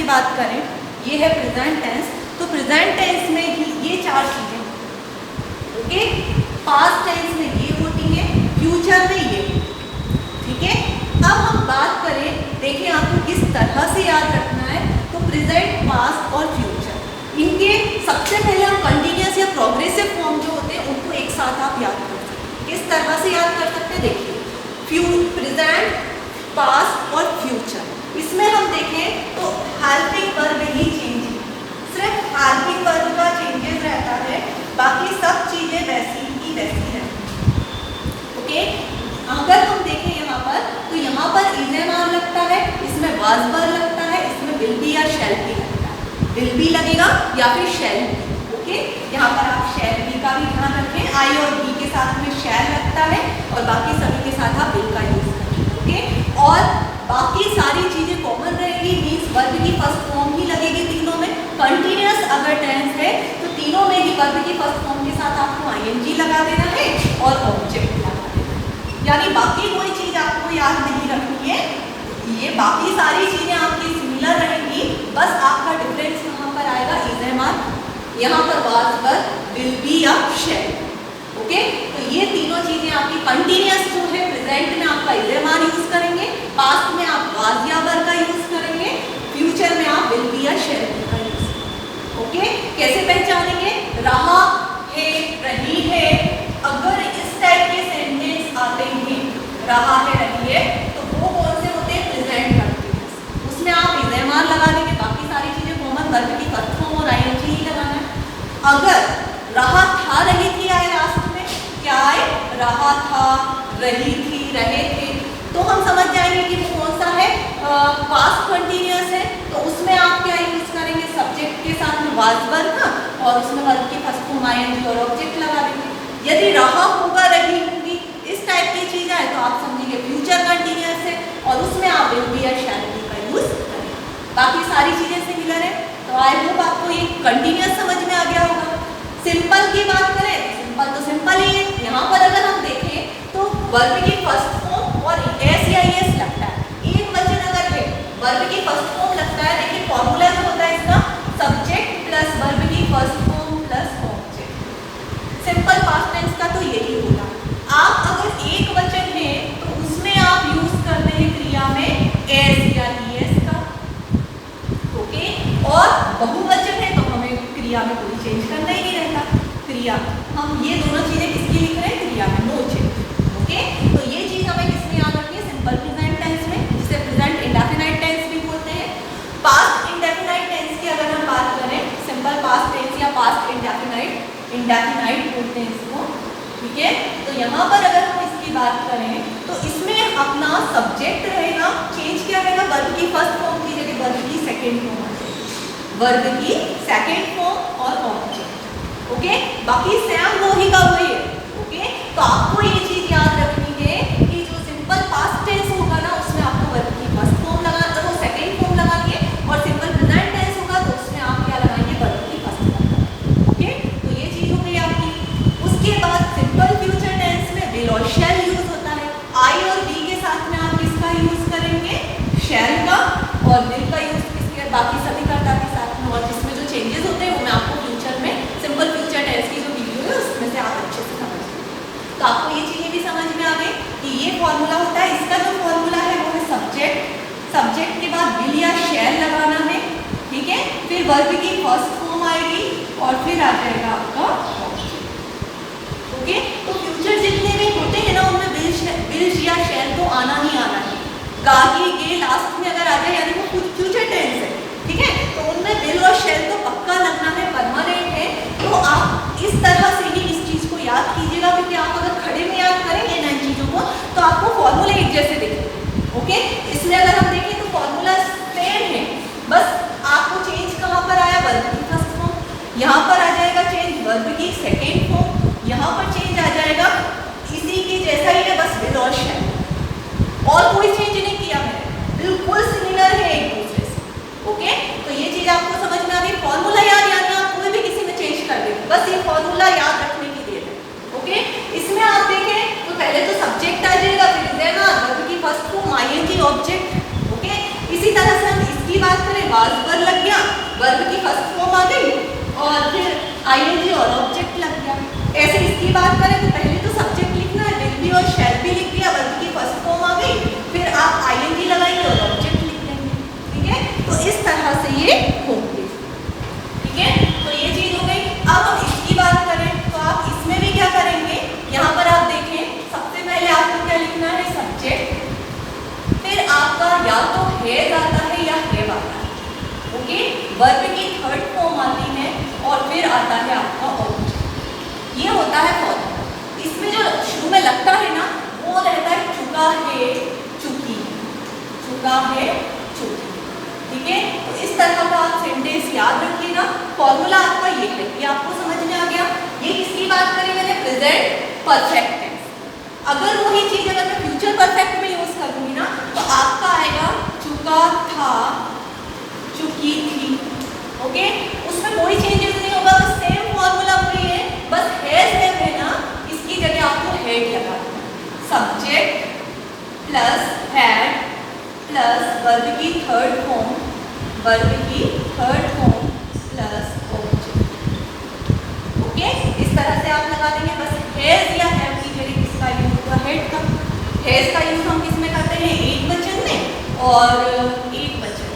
बात करें, ये है प्रेजेंट टेंस। तो प्रेजेंट टेंस में ही ये चार चीजें, ओके। पास्ट टेंस में ये होती है, फ्यूचर में ये, ठीक है। अब हम बात करें, देखिए आपको किस तरह से याद रखना है। तो प्रेजेंट, पास्ट और फ्यूचर, इनके सबसे पहले हम कंटिन्यूअस या प्रोग्रेसिव फॉर्म जो होते हैं उनको एक साथ आप याद कर सकते हैं। किस तरह से याद कर सकते हैं, देखिए प्रेजेंट, पास्ट और फ्यूचर, इसमें हम देखें तो हेल्पिंग वर्ब ही चेंज है, सिर्फ हेल्पिंग वर्ब का चेंजेस रहता है, बाकी सब चीजें वैसी ही वैसी है, ओके। अगर हम देखें यहाँ पर, तो यहाँ पर इज एम आर लगता है, इसमें वाज वर लगता है, इसमें विल बी या शैल बी लगता है। विल बी लगेगा या फिर शैल बी, ओके। यहाँ पर आप शैल बी का भी ध्यान रखें, आई और बी के साथ में शैल लगता है और बाकी सभी के साथ आप विल का यूज करें, ओके। और बाकी सारी चीजें कॉमन रहेगी, मीन्स वर्ब की फर्स्ट फॉर्म ही लगेगी तीनों में। कंटिन्यूअस अगर टेंस है तो तीनों में ही वर्ब की फर्स्ट फॉर्म के साथ आपको आईएनजी लगा देना है और ऑब्जेक्ट लगा देना है, यानी बाकी कोई चीज आपको याद नहीं रखनी है, ये बाकी सारी चीजें आपकी सिमिलर रहेंगी, बस आपका डिफरेंस यहाँ पर आएगा इज एम आर, यहाँ पर वाज वर, विल बी या शैल, ओके। तो ये तीनों चीजें आपकी कंटिन्यूअस जो है, प्रेजेंट में आपका इज एम आर यूज करेंगे, पास्ट में आप वाज या वर का यूज करेंगे, फ्यूचर में आप विल बी या शैल का यूज करेंगे, ओके। कैसे पहचानेंगे, रहा है, रही है, अगर इस टाइप के सेंटेंस आते हैं, रहा है, रही है, तो वो कौन से होते हैं, प्रेजेंट कंटिन्यूअस, उसमें आप इज एम आर लगा देंगे, बाकी सारी चीजें कॉमन, वर्ब की फर्स्ट फॉर्म और आईएनजी ही लगाना है। अगर रहा था, रही थी आए लास्ट में, क्या आए, रहा था, रही थी, रहे थे, तो हम समझ जाएंगे कि वो कौन सा है, पास्ट कंटिन्यूअस है, तो उसमें आप क्या यूज करेंगे, सब्जेक्ट के साथ में वाज वर का और उसमें वर्ब की फर्स्ट फॉर्म आईएनजी और ऑब्जेक्ट लगा देंगे। यदि रहा होगा, रही होगी, इस टाइप की चीज आए तो आप समझेंगे फ्यूचर कंटिन्यूअस है और उसमें आप विल बी या शैल बी का यूज करें, बाकी सारी चीजें सिमिलर है। तो आई होप आपको ये कंटिन्यूअस समझ में आ गया होगा। सिंपल की बात करें, सिंपल तो सिंपल ही है, यहाँ पर अगर हम देखें तो वर्ब की फर्स्ट फॉर्म और एस या एस लगता है, एक वचन अगर है वर्ब की फर्स्ट फॉर्म लगता है, देखिए फॉर्मूला जो होता है इसका, सब्जेक्ट प्लस वर्ब की first form plus object, simple past tense का तो यही होगा। आप अगर एक वचन है तो उसमें आप यूज करते हैं क्रिया में एस या ईएस का, ओके। और बहुवचन है तो हमें क्रिया में कोई चेंज करना ही नहीं रहता, क्रिया हम ये दोनों चीजें किसकी लिख रहे हैं, क्रिया में, नो चेंज, ओके। तो ये चीज हमें किसमें याद रखनी है, सिंपल प्रेजेंट टेंस में, जिसे प्रेजेंट इंडेफिनाइट टेंस भी बोलते हैं। पास्ट इंडेफिनाइट टेंस की अगर हम बात करें, सिंपल पास्ट टेंस या पास्ट इंडेफिनाइट, इंडेफिनाइट बोलते हैं इसको, ठीक है। तो यहाँ पर अगर हम इसकी बात करें तो इसमें अपना सब्जेक्ट रहेगा, चेंज क्या रहेगा, वर्ब की फर्स्ट फॉर्म की जगह वर्ब की सेकेंड फॉर्म आ जाएगी, वर्ब की सेकेंड फॉर्म और ऑब्जेक्ट, ओके। बाकी सेम वही का वही है, ओके। तो आपको ये चीज याद रखनी है कि जो सिंपल पास्ट टेंस होगा ना, उसमें आपको वर्ब की फर्स्ट फॉर्म लगाना, वो सेकेंड फॉर्म लगानी है, और सिंपल प्रेजेंट टेंस होगा तो उसमें आप क्या लगाएंगे, वर्ब की फर्स्ट फॉर्म, ओके। तो ये चीज हो गई आपकी। उसके बाद सिंपल फ्यूचर टेंस में विल और शैल यूज होता है, आई और बी के साथ में आप किसका यूज करेंगे, शैल का, और विल का यूज किसके, बाकी सभी कर्ता के साथ में, और जिसमें जो चेंजेस होते हैं वो मैं आपको फ्यूचर में, सिंपल फ्यूचर टेंस की जो वीडियो है उसमें से आप अच्छे से समझ लीजिए। तो आपको ये चीजें भी समझ में आ गई कि ये फॉर्मूला होता है, इसका जो फॉर्मूला है वो है सब्जेक्ट, सब्जेक्ट के बाद विल या शैल लगाना है, ठीक है। फिर वर्ब की फर्स्ट फॉर्म आएगी और फिर आ जाएगा आपका ऑब्जेक्ट, ओके। तो फ्यूचर जितने भी होते हैं ना, उनमें विल या शैल तो आना ही आना है, गागी के लास्ट में अगर आ जाए यानी वो फ्यूचर टेंस है, ठीक है। तो उनमें विल और शैल तो पक्का लगना है, परमानेंट है। तो आप इस तरह से ही इस चीज को याद कीजिएगा, क्योंकि आप अगर खड़े में याद करेंगे ना इन चीजों को तो आपको फॉर्मूले एक जैसे दिखेंगे, ओके। इसमें अगर हम देखें तो फॉर्मूला सेम है, बस आपको चेंज कहाँ पर आया, वर्ब की फर्स्ट फॉर्म, यहाँ पर आ जाएगा चेंज वर्ब की सेकेंड फॉर्म, यहाँ पर चेंज आ जाएगा इसी के जैसा ही है, बस विल और शैल, और कोई चेंज नहीं किया मैंने, बिल्कुल सिमिलर है एक दूसरे से, ओके। तो ये चीज आपको समझ में आ गई। फॉर्मूला याद, यानी आप कोई भी किसी में चेंज कर देंगे, बस ये फॉर्मूला याद रखने की देर है, ओके। इसमें आप देखें तो पहले तो सब्जेक्ट आ जाएगा, फिर वर्ब की first form ING object, okay. इसी तरह से हम इसकी बात करें, वाज वर आईएनजी और ऑब्जेक्ट लग गया। ऐसे इसकी बात करें तो पहले तो सब्जेक्ट लिखना है, विल बी और शैल बी लिख दिया, वर्ब की फर्स्ट फॉर्म आ गई, फिर आप आईएनजी लगाएंगे और ऑब्जेक्ट लिख देंगे। ठीक है, तो इस तरह से ये होंगे। ठीक है, तो ये चीज हो गई। अब हम इसकी बात करें तो आप इसमें भी क्या करेंगे, यहाँ पर आप देखें सबसे पहले आपको क्या लिखना है, सब्जेक्ट, फिर आपका या तो हैज आता है या हैव आता है। ओके, वर्ब की थर्ड फॉर्म आती है और फिर आता है आपका ऑब्जेक्ट। ये होता है फॉर्मूला। इसमें जो शुरू में लगता है ना वो रहता है चुका है, चुकी, चुका है, चुकी। ठीक है, तो इस तरह का आप सेंटेंस याद रखिएगा। फॉर्मूला आपका ये है, ये आपको समझ में आ गया। ये किसकी बात करें मैंने, प्रेजेंट परफेक्ट टेंस। अगर वही चीज अगर मैं फ्यूचर परफेक्ट में यूज करूंगी ना तो आपका आएगा चुका था, चुकी थी। ओके, उसमें कोई चेंजेस नहीं होगा, बस सेम फॉर्मूला वही है, बस हैज है ना, इसकी जगह आपको हैड लगा देना। Subject plus had plus verb की थर्ड फॉर्म, वर्ब की third form plus object. Okay, इस तरह से आप लगा देंगे। बस हैज या हैव की जगह किसका यूज होगा, हैड का। हैज का यूज हम किस में करते हैं, एक वचन में और एक वचन,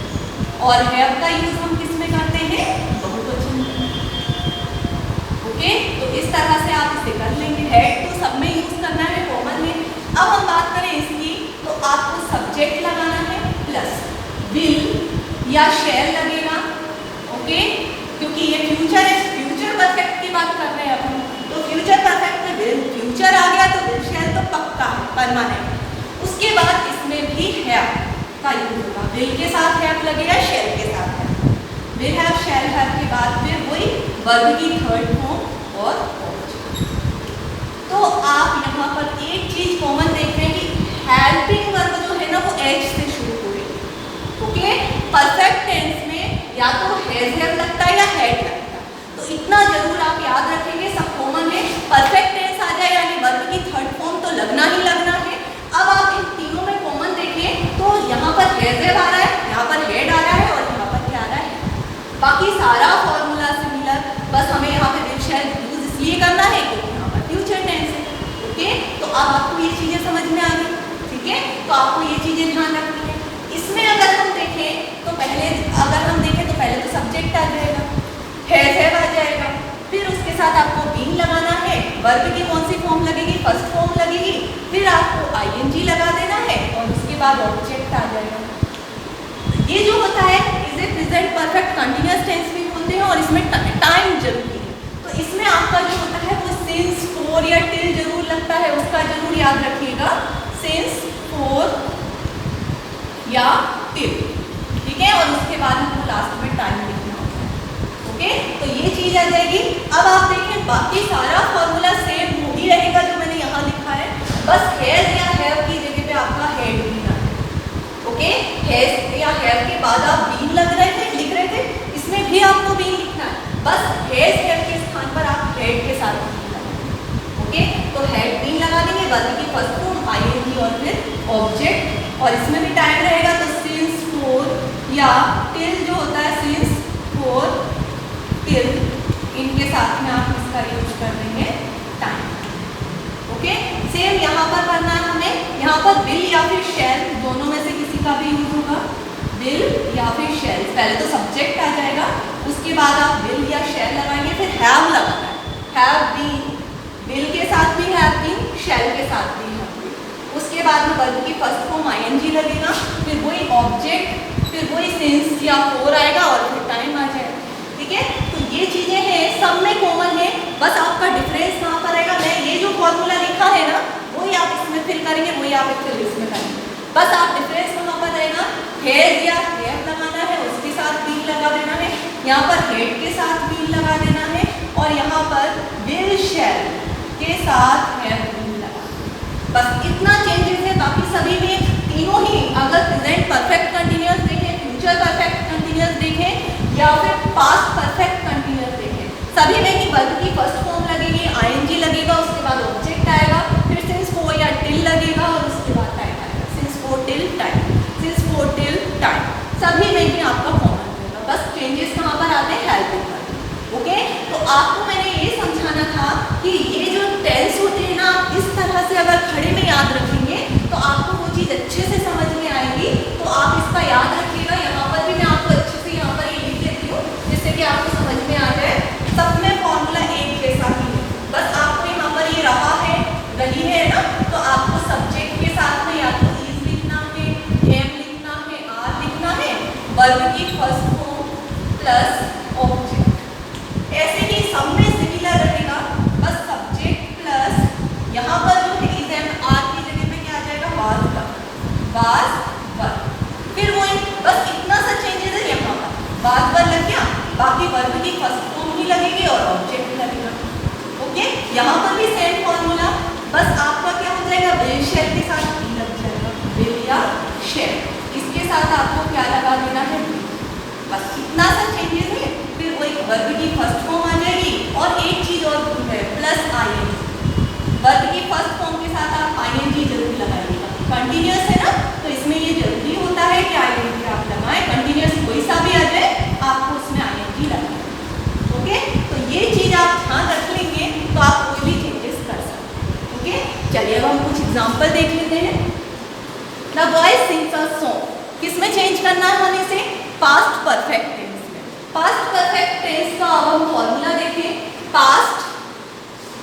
और हैव का यूज हम किस में करते हैं, बहुवचन में। ओके, तो इस तरह से आप इसे कर लेंगे। हैड तो सब में यूज करना है, कॉमन में। अब हम बात करें इसकी तो आपको सब्जेक्ट लगाना है प्लस विल या शैल लगेगा। ओके, क्योंकि ये फ्यूचर है, फ्यूचर परफेक्ट की बात कर रहे हैं अपन, तो फ्यूचर परफेक्ट में विल फ्यूचर आ गया तो विल शैल तो पक्का है, परमानेंट। उसके बाद इसमें भी हैव का यूज होगा, विल के साथ हैव लगेगा, शैल के साथ have. Will have shall have के बाद फिर वही वर्ब की थर्ड फॉर्म और ऑब्जेक्ट। तो आप यहाँ पर एक चीज कॉमन देख रहे हैं कि हेल्पिंग वर्ब जो है ना वो एच से शुरू हो रही है। ओके, परफेक्ट टेंस में या तो हैज हैव लगता है या हैड लगता है, तो इतना जरूर आप याद रखेंगे, सब कॉमन है। परफेक्ट टेंस आ जाए यानी वर्ब की थर्ड फॉर्म तो लगना ही लगना है। अब आप इन तीनों में कॉमन देखें तो यहाँ पर हैज हैव आ रहा है, यहाँ पर हैड आ रहा है और यहाँ पर क्या आ रहा है, बाकी सारा फॉर्मूला सिमिलर, बस हमें यहाँ पे विल शैल यूज इसलिए करना है क्योंकि यहाँ पर फ्यूचर टेंस है। ओके, तो अब आपको ये चीजें समझ में आ गई। ठीक है, तो आपको ये चीजें ध्यान रखनी है। इसमें अगर हम देखें तो पहले तो सब्जेक्ट आ जाएगा, हैज हैव आ जाएगा, फिर उसके साथ आपको बीन लगाना है, वर्ब की कौन सी फॉर्म लगेगी, फर्स्ट फॉर्म लगेगी, फिर आपको आईएनजी लगा देना है और उसके बाद ऑब्जेक्ट आ जाएगा। ये जो होता है इसे प्रेजेंट परफेक्ट कंटीन्यूअस टेंस भी बोलते हैं और इसमें टाइम जरूरी है। तो इसमें आपका जो होता है वो सिंस, फॉर या टिल जरूर लगता है, उसका जरूर याद रखिएगा, सिंस, फॉर या टिल। ठीक है, और उसके बाद हमको लास्ट में टाइम लिखना होता है। ओके, तो ये चीज आ जाएगी। अब आप देखें बाकी सारा फॉर्मूला सेम हो ही रहेगा जो मैंने यहाँ लिखा है, बस हैज या हैव की जगह पे आपका हैड भी ना है। ओके, हैज या हैव के बाद आप बीन लिख रहे थे, इसमें भी आपको बीन लिखना है, बस हैज हैव के स्थान पर आप हैड के साथ बीन लगाएंगे। ओके, तो हैड बीन लगा देंगे, वर्ब की फर्स्ट फॉर्म आईएनजी और फिर ऑब्जेक्ट, और इसमें भी टाइम रहेगा तो सिंस, फॉर या टिल जो होता है, सिंस, फॉर, टिल, इनके साथ में आप इसका यूज कर देंगे टाइम। ओके, सेम यहाँ पर करना है हमें, यहाँ पर विल या फिर शैल दोनों में से किसी का भी यूज होगा, विल या फिर शैल। पहले तो सब्जेक्ट आ जाएगा, उसके बाद आप विल या शैल लगाएंगे, फिर हैव लगाना है, हैव बीन, विल के साथ भी हैव बीन, शैल के साथ भी हैव बीन, उसके बाद में वर्ब की फर्स्ट फॉर्म आईएनजी लगेगा, फिर वही ऑब्जेक्ट, फिर वही सिंस या फॉर आएगा और फिर टाइम आ जाएगा। ठीक है, तो ये चीजें हैं, सब में कॉमन है, बस आपका डिफरेंस कहाँ पर आएगा, मैं ये जो फॉर्मूला लिखा है ना वही आप इसमें फिल करेंगे, वही आप फिर इसमें करेंगे, बस आप डिफरेंस कहाँ पर रहेगा, हैज या हैव लगाना है, उसके साथ बीन लगा देना है, यहाँ पर हेड के साथ बीन लगा देना है, और यहाँ पर विल शैल के साथ हैव बीन लगा, बस इतना चेंजेस है। बाकी सभी में तीनों ही, अगर प्रेजेंट परफेक्ट कंटीन्यूअस देखें, फ्यूचर परफेक्ट कंटीन्यूअस देखें या फिर पास्ट परफेक्ट कंटीन्यूअस देखें, सभी में ही वर्ब की फर्स्ट फॉर्म लगेगी, आईएनजी लगेगा, उसके बाद ऑब्जेक्ट आएगा, फिर सिंस, फॉर या टिल लगेगा और उसके बाद टाइम आएगा, since, for, till, time, since, for, till, time, सभी में ही आपका कॉमन रहेगा, बस चेंजेस कहाँ पर आते हैं, हेल्पिंग पर। ओके, तो आपको वर्ब की फर्स्ट फॉर्म प्लस ऑब्जेक्ट, ऐसे ही सब में सिमिलर रहेगा, बस सब्जेक्ट प्लस यहाँ पर जो है इज एंड आर की जगह पे क्या आ जाएगा, वाज वर्ब। फिर वो बस इतना सा चेंजेस है, यहाँ पर वाज वर्ब लग गया, बाकी वर्ब की फर्स्ट फॉर्म ही लगेगी और ऑब्जेक्ट लगेगा। ओके, यहाँ पर भी सेम फॉर्मूला, बस आपका क्या हो जाएगा, विल शेल के साथ ही लग जाएगा, विल या शेल, इसके साथ आपको क्या लगा देना है, बस इतना सा चेंजेस है। फिर वो एक वर्ब की फर्स्ट फॉर्म आ जाएगी और एक चीज और है प्लस आईएनजी, वर्ब की फर्स्ट फॉर्म के साथ आप आईएनजी जरूर लगाइएगा, कंटिन्यूअस है ना, तो इसमें ये जरूरी होता है कि आईएनजी आप लगाएं, कंटिन्यूअस कोई सा भी आ जाए आपको उसमें आईएनजी लगाना। ओके, तो ये चीज आप ध्यान रख लेंगे तो आप कोई भी चेंजेस कर सकते हैं। ओके, चलिए अब हम कुछ एग्जांपल देख लेते हैं। The boy sings a song, किसमें चेंज करना है हमें से, पास्ट परफेक्ट टेंस में। पास्ट परफेक्ट टेंस का अब हम फॉर्मूला देखें, पास्ट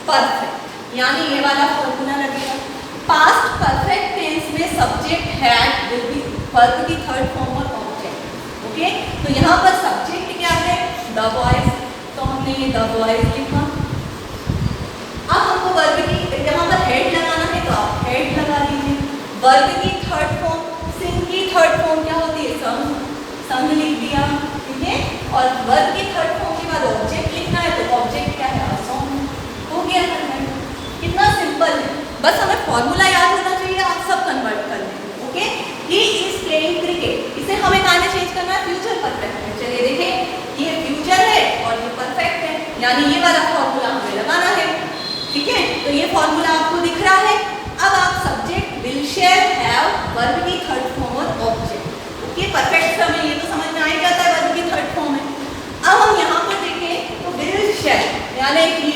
परफेक्ट, यानी ये वाला फॉर्मूला लगेगा। पास्ट परफेक्ट टेंस में subject had will be verb की थर्ड फॉर्म और ऑब्जेक्ट। ओके, तो यहाँ पर सब्जेक्ट क्या है, द बॉयज, तो हमने ये द बॉयज लिखा। अब हमको वर्ब की यहाँ पर हेड लगाना है तो आप हेड लगा लीजिए। वर्ब की थर्ड फॉर्म, सिंग की थर्ड फॉर्म क्या होती है, संग, संग लिख दिया, ठीक है। और वर्ब की थर्ड फॉर्म के बाद ऑब्जेक्ट लिखना है तो ऑब्जेक्ट क्या है, सॉन्ग, हो गया कन्वर्ट। कितना सिंपल है, बस हमें फॉर्मूला याद होना चाहिए, आप सब कन्वर्ट कर लेंगे। Okay, he is playing cricket, इसे हमें कहाँ में चेंज करना है, फ्यूचर परफेक्ट में। चलिए देखें, ये फ्यूचर है और ये परफेक्ट है, यानी ये वाला फॉर्मूला हमें लगाना है, ठीक है। तो ये फॉर्मूला आपको दिख रहा है। अब आप subject will shall have verb की थर्ड फॉर्म और ऑब्जेक्ट। ओके, परफेक्ट समय ये तो समझ में आ ही जाता है, वर्ब की थर्ड फॉर्म है। अब हम यहाँ पर देखें तो विल शेल यानी कि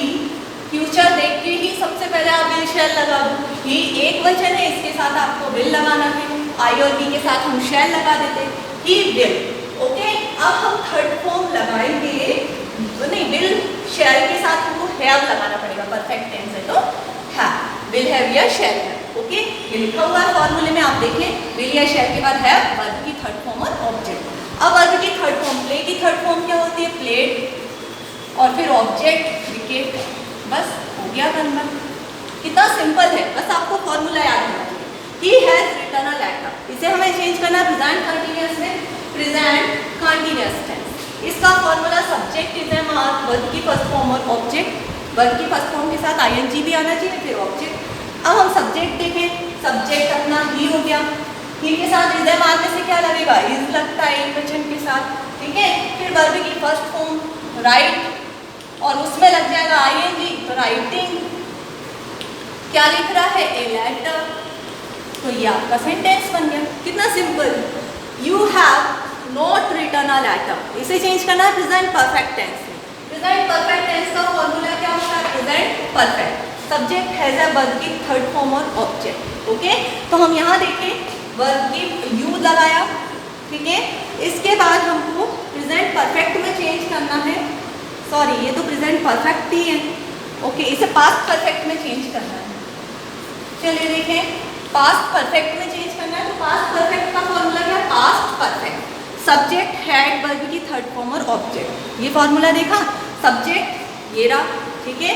फ्यूचर देख के ही सबसे पहले आप विल शेल लगा दो, ये एक वचन है, इसके साथ आपको विल लगाना है, आई और बी के साथ हम शेल लगा देते, ही विल। ओके, अब हम थर्ड फॉर्म लगाएंगे, नहीं विल शेल के साथ हमको हैव लगाना पड़ेगा, परफेक्ट टेंस है तो हैव, विल हैव या शेल हैव। ओके, ये लिखा हुआ है फॉर्मूले में, आप देखें विल या शेल के बाद हैव, वर्ब की थर्ड फॉर्म और ऑब्जेक्ट। अब वर्ब की थर्ड फॉर्म, प्ले की थर्ड फॉर्म क्या होती है, प्लेड, और फिर ऑब्जेक्ट क्रिकेट, बस हो गया कन्वर्ट। कितना सिंपल है, बस आपको फॉर्मूला याद होना चाहिए। He has written a letter, इसे हमें चेंज करना है प्रेजेंट कंटिन्यूअस में, प्रेजेंट कंटिन्यूअस टेंस। इसका formula subject is am are, verb की फर्स्ट फॉर्म और ऑब्जेक्ट, वर्ब की फर्स्ट फॉर्म के साथ आईएनजी भी आना चाहिए, फिर ऑब्जेक्ट। अब हम सब्जेक्ट देखें, सब्जेक्ट अपना ही हो गया, ही के साथ इज एम आर में से क्या लगेगा, इज लगता है एक वचन के साथ, ठीक है। फिर वर्ब की फर्स्ट फॉर्म राइट, और उसमें लग जाएगा आईएनजी, तो राइटिंग, क्या लिख रहा है, ए लेटर, तो ये आपका सेंटेंस बन गया। कितना simple, you have not written a letter, इसे चेंज करना है प्रेजेंट परफेक्ट टेंस में। प्रेजेंट परफेक्ट टेंस का फॉर्मूला क्या होता है, present perfect, subject has a verb की थर्ड फॉर्म और ऑब्जेक्ट। ओके, तो हम यहाँ देखें वर्ब की यू लगाया, ठीक है। इसके बाद हमको प्रेजेंट परफेक्ट में चेंज करना है, सॉरी ये तो प्रेजेंट परफेक्ट ही है, ओके, इसे पास्ट परफेक्ट में चेंज करना है। चलिए देखें, पास्ट परफेक्ट में चेंज करना है, तो पास्ट परफेक्ट का फॉर्मूला क्या है, past perfect, subject had verb की थर्ड फॉर्म और ऑब्जेक्ट। ये फॉर्मूला देखा, सब्जेक्ट ये रहा, ठीक है,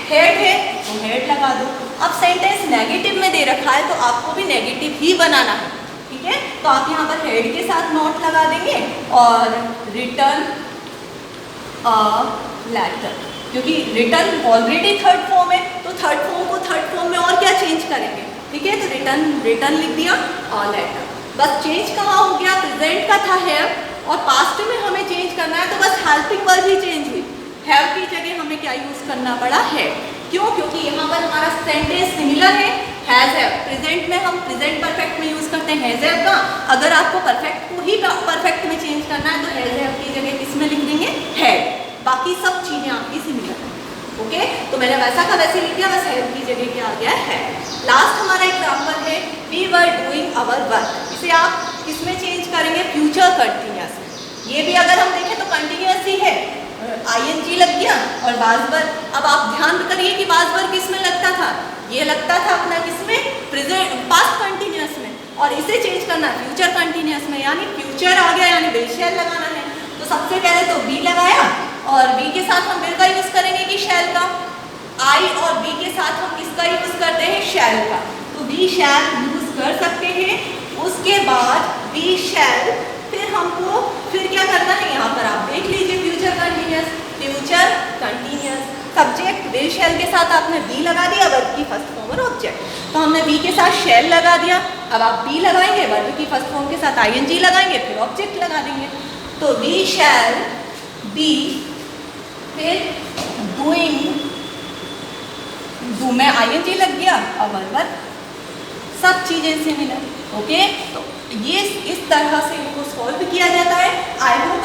हेड है तो हेड लगा दो। अब सेंटेंस नेगेटिव में दे रखा है तो आपको भी नेगेटिव ही बनाना है, ठीक है। तो आप यहाँ पर हेड के साथ नोट लगा देंगे और रिटर्न अ लेटर, क्योंकि रिटर्न ऑलरेडी थर्ड फॉर्म है, तो थर्ड फॉर्म को थर्ड फॉर्म में और क्या चेंज करेंगे, ठीक है। तो रिटर्न लिख दिया अ लेटर, बस चेंज कहाँ हो गया, प्रेजेंट का था हैव और पास्ट में हमें चेंज करना है, तो बस हेल्पिंग वर्ब ही चेंज हुई, हैव की जगह हमें क्या यूज करना पड़ा है। क्यों, क्योंकि यहाँ पर हमारा सेंटेंस सिमिलर है, हैज हैव, प्रेजेंट में हम प्रेजेंट परफेक्ट में यूज करते हैं हैज हैव का, अगर आपको परफेक्ट को ही परफेक्ट में चेंज करना है तो हैज हैव की जगह किसमें लिख देंगे, हैड, बाकी सब चीजें आपकी सिमिलर है। ओके, तो मैंने वैसा का वैसे लिख दिया, बस हैव की जगह क्या आ गया है। लास्ट हमारा एग्जाम्पल है, we were doing our work, इसे आप किसमें चेंज करेंगे, फ्यूचर कंटिन्यूअस में। ये भी अगर हम देखें तो कंटिन्यूअस ही है, आईएनजी लग गया और वाज वर्ब। अब आप ध्यान करिए कि वाज वर्ब किसमें लगता था, ये लगता था अपना किसमें, प्रेजेंट पास्ट कंटिन्यूअस में, और इसे चेंज करना है फ्यूचर कंटिन्यूअस में, यानी फ्यूचर आ गया यानी विल शैल लगाना है। तो सबसे पहले तो बी लगाया और बी के साथ हम विल का यूज करेंगे कि शैल का। आई और बी के साथ हम किसका यूज करते हैं, शैल का। तो बी शैल यूज कर सकते हैं। उसके बाद बी शैल, फिर हमको फिर क्या करना है, यहाँ पर आप देख लीजिए future continuous, future continuous subject will शैल के साथ आपने बी लगा दिया, वर्ब की फर्स्ट फॉर्म और ऑब्जेक्ट। तो हमने बी के साथ शैल लगा दिया, अब आप बी लगाएंगे, वर्ब की फर्स्ट फॉर्म के साथ आईएनजी लगाएंगे, फिर ऑब्जेक्ट लगा देंगे। तो वी शैल बी, फिर डूइंग, डू में आईएनजी लग गया और वर्ब, सब चीजें सिमिलर। ओके, तो ये इस तरह से इनको सॉल्व किया जाता है। I hope